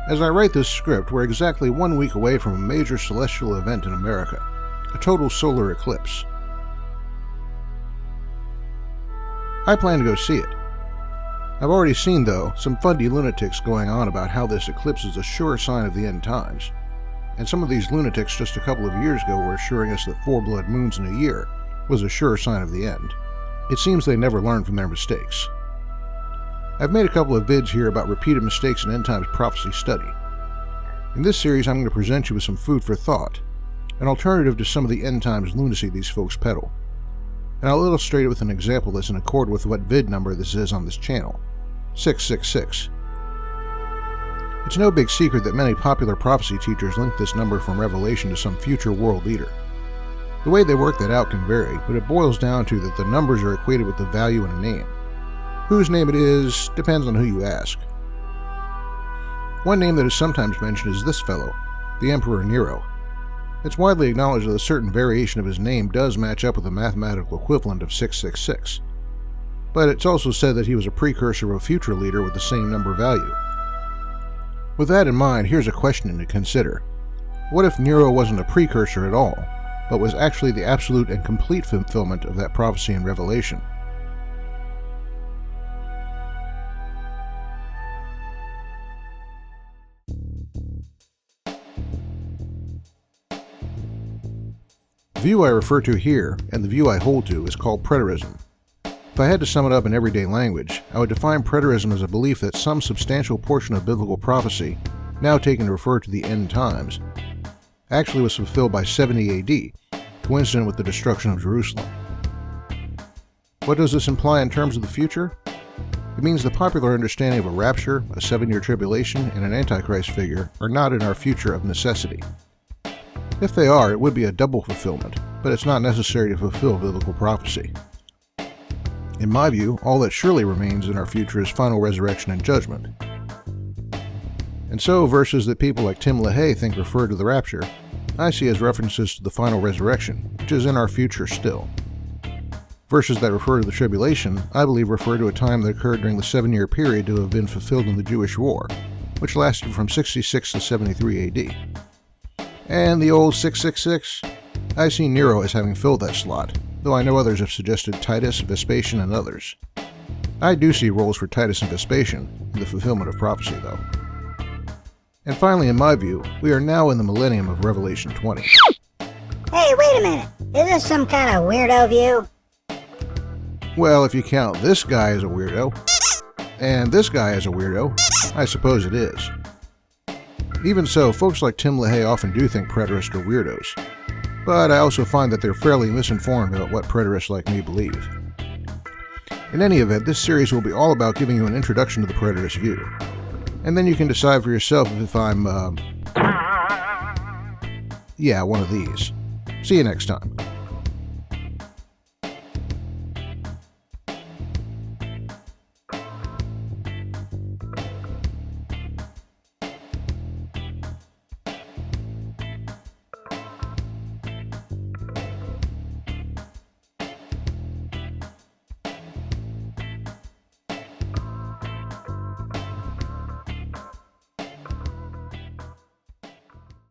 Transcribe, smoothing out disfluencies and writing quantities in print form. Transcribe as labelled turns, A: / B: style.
A: As I write this script, we're exactly 1 week away from a major celestial event in America, a total solar eclipse. I plan to go see it. I've already seen, though, some fundy lunatics going on about how this eclipse is a sure sign of the end times. And some of these lunatics just a couple of years ago were assuring us that 4 blood moons in a year was a sure sign of the end. It seems they never learn from their mistakes. I've made a couple of vids here about repeated mistakes in end times prophecy study. In this series, I'm going to present you with some food for thought, an alternative to some of the end times lunacy these folks peddle. And I'll illustrate it with an example that's in accord with what vid number this is on this channel, 666. It's no big secret that many popular prophecy teachers link this number from Revelation to some future world leader. The way they work that out can vary, but it boils down to that the numbers are equated with the value in a name. Whose name it is depends on who you ask. One name that is sometimes mentioned is this fellow, the Emperor Nero. It's widely acknowledged that a certain variation of his name does match up with the mathematical equivalent of 666. But it's also said that he was a precursor of a future leader with the same number value. With that in mind, here's a question to consider. What if Nero wasn't a precursor at all, but was actually the absolute and complete fulfillment of that prophecy in Revelation? The view I refer to here, and the view I hold to, is called preterism. If I had to sum it up in everyday language, I would define preterism as a belief that some substantial portion of biblical prophecy, now taken to refer to the end times, actually was fulfilled by 70 AD, coincident with the destruction of Jerusalem. What does this imply in terms of the future? It means the popular understanding of a rapture, a 7-year tribulation, and an Antichrist figure are not in our future of necessity. If they are, it would be a double fulfillment, but it's not necessary to fulfill biblical prophecy. In my view, all that surely remains in our future is final resurrection and judgment. And so, verses that people like Tim LaHaye think refer to the rapture, I see as references to the final resurrection, which is in our future still. Verses that refer to the tribulation, I believe refer to a time that occurred during the 7-year period to have been fulfilled in the Jewish War, which lasted from 66 to 73 AD. And the old 666? I see Nero as having filled that slot, though I know others have suggested Titus, Vespasian, and others. I do see roles for Titus and Vespasian in the fulfillment of prophecy, though. And finally, in my view, we are now in the millennium of Revelation 20.
B: Hey, wait a minute. Is this some kind of weirdo view?
A: Well, if you count this guy as a weirdo, and this guy as a weirdo, I suppose it is. Even so, folks like Tim LaHaye often do think preterists are weirdos, but I also find that they're fairly misinformed about what preterists like me believe. In any event, this series will be all about giving you an introduction to the preterist view, and then you can decide for yourself if I'm, one of these. See you next time.